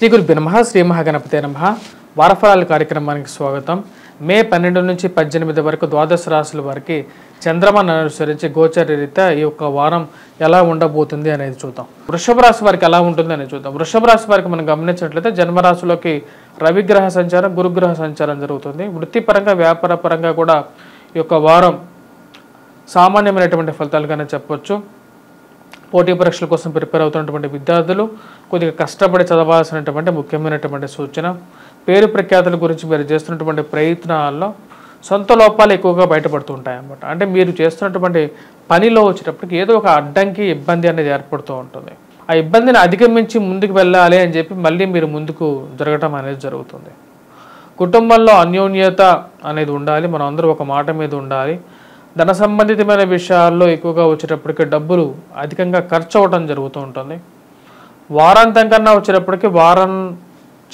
శ్రీ గురుభ్యో నమః. శ్రీ మహాగణపతే నమః. వారఫలాల కార్యక్రమానికి స్వాగతం. మే 12 నుంచి 18 వరకు ద్వాదశ రాశుల వారికి చంద్రమాను అనుసరించి గోచర రీత్యా ఈ యొక్క వారం ఎలా ఉండబోతుంది అనేది చూద్దాం. వృషభ రాశి వారికి ఎలా ఉంటుంది అనేది చూద్దాం. వృషభ రాశి వారికి మనం గమనించినట్లయితే జన్మరాశిలోకి రవిగ్రహ సంచారం, గురుగ్రహ సంచారం జరుగుతుంది. వృత్తిపరంగా, వ్యాపార పరంగా కూడా ఈ యొక్క వారం సామాన్యమైనటువంటి ఫలితాలుగానే చెప్పొచ్చు. పోటీ పరీక్షల కోసం ప్రిపేర్ అవుతున్నటువంటి విద్యార్థులు కొద్దిగా కష్టపడి చదవాల్సినటువంటి ముఖ్యమైనటువంటి సూచన. పేరు ప్రఖ్యాతుల గురించి మీరు చేస్తున్నటువంటి ప్రయత్నాల్లో సొంత లోపాలు ఎక్కువగా బయటపడుతూ ఉంటాయి అన్నమాట. అంటే మీరు చేస్తున్నటువంటి పనిలో వచ్చేటప్పటికి ఏదో ఒక అడ్డంకి, ఇబ్బంది అనేది ఏర్పడుతూ ఉంటుంది. ఆ ఇబ్బందిని అధిగమించి ముందుకు వెళ్ళాలి అని చెప్పి మళ్ళీ మీరు ముందుకు జరగటం అనేది జరుగుతుంది. కుటుంబంలో అన్యోన్యత అనేది ఉండాలి. మనం అందరూ ఒక మాట మీద ఉండాలి. ధన సంబంధితమైన విషయాల్లో ఎక్కువగా వచ్చేటప్పటికి డబ్బులు అధికంగా ఖర్చు అవ్వడం జరుగుతూ ఉంటుంది. వారాంతం కన్నా వచ్చేటప్పటికి వారం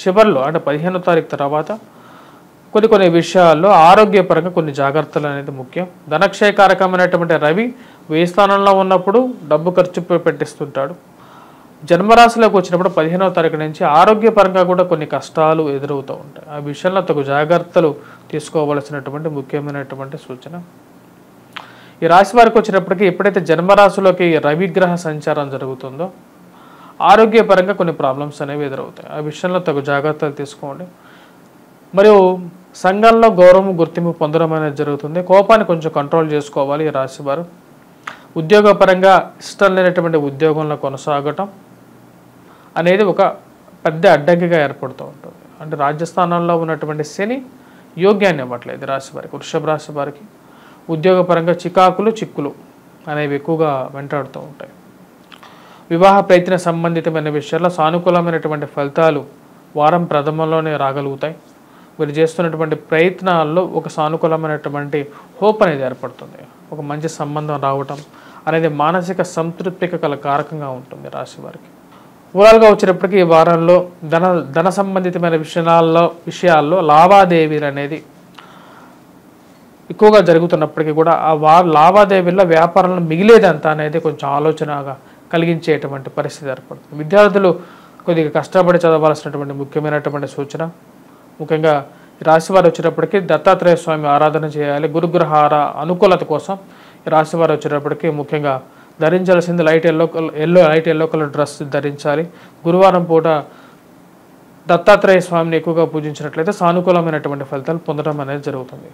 చివరిలో అంటే 15వ తారీఖు తర్వాత కొన్ని విషయాల్లో ఆరోగ్యపరంగా కొన్ని జాగ్రత్తలు అనేది ముఖ్యం. ధనక్షయకారకమైనటువంటి రవి 1000 స్థానంలో ఉన్నప్పుడు డబ్బు ఖర్చు పెట్టిస్తుంటాడు. జన్మరాశిలోకి వచ్చినప్పుడు 15వ తారీఖు నుంచి ఆరోగ్యపరంగా కూడా కొన్ని కష్టాలు ఎదురవుతూ ఉంటాయి. ఆ విషయంలో తగు జాగ్రత్తలు తీసుకోవలసినటువంటి ముఖ్యమైనటువంటి సూచన. ఈ రాశి వారికి వచ్చినప్పటికీ ఎప్పుడైతే జన్మరాశిలోకి రవిగ్రహ సంచారం జరుగుతుందో ఆరోగ్యపరంగా కొన్ని ప్రాబ్లమ్స్ అనేవి ఎదురవుతాయి. ఆ విషయంలో తగు జాగ్రత్తలు తీసుకోండి. మరియు సంఘంలో గౌరవం, గుర్తింపు పొందడం అనేది జరుగుతుంది. కోపాన్ని కొంచెం కంట్రోల్ చేసుకోవాలి ఈ రాశి వారు. ఉద్యోగపరంగా ఇష్టం లేనటువంటి ఉద్యోగంలో కొనసాగటం అనేది ఒక పెద్ద అడ్డంకిగా ఏర్పడుతూ ఉంటుంది. అంటే రాజ్యస్థానంలో ఉన్నటువంటి శని యోగ్యాన్ని ఇవ్వట్లేదు రాశి వారికి. వృషభ రాశి వారికి ఉద్యోగపరంగా చిక్కులు అనేవి ఎక్కువగా వెంటాడుతూ ఉంటాయి. వివాహ ప్రయత్న సంబంధితమైన విషయాల్లో సానుకూలమైనటువంటి ఫలితాలు వారం ప్రథమంలోనే రాగలుగుతాయి. మీరు చేస్తున్నటువంటి ప్రయత్నాల్లో ఒక సానుకూలమైనటువంటి హోప్ అనేది ఏర్పడుతుంది. ఒక మంచి సంబంధం రావటం అనేది మానసిక సంతృప్తికి గల కారకంగా ఉంటుంది రాశి వారికి. ఓవరాల్గా వచ్చేటప్పటికి ఈ వారంలో ధన సంబంధితమైన విషయాల్లో లావాదేవీలు అనేది ఎక్కువగా జరుగుతున్నప్పటికీ కూడా ఆ లావాదేవీల్లో వ్యాపారంలో మిగిలేదంతా అనేది కొంచెం ఆలోచనగా కలిగించేటువంటి పరిస్థితి ఏర్పడుతుంది. విద్యార్థులు కొద్దిగా కష్టపడి చదవాల్సినటువంటి ముఖ్యమైనటువంటి సూచన. ముఖ్యంగా ఈ రాశివారు వచ్చేటప్పటికి దత్తాత్రేయ స్వామి ఆరాధన చేయాలి. గురుగ్రహ అనుకూలత కోసం ఈ రాశివారు వచ్చేటప్పటికి ముఖ్యంగా ధరించాల్సింది లైట్ ఎల్లో కలర్ డ్రెస్ ధరించాలి. గురువారం పూట దత్తాత్రేయ స్వామిని ఎక్కువగా పూజించినట్లయితే సానుకూలమైనటువంటి ఫలితాలు పొందడం అనేది జరుగుతుంది.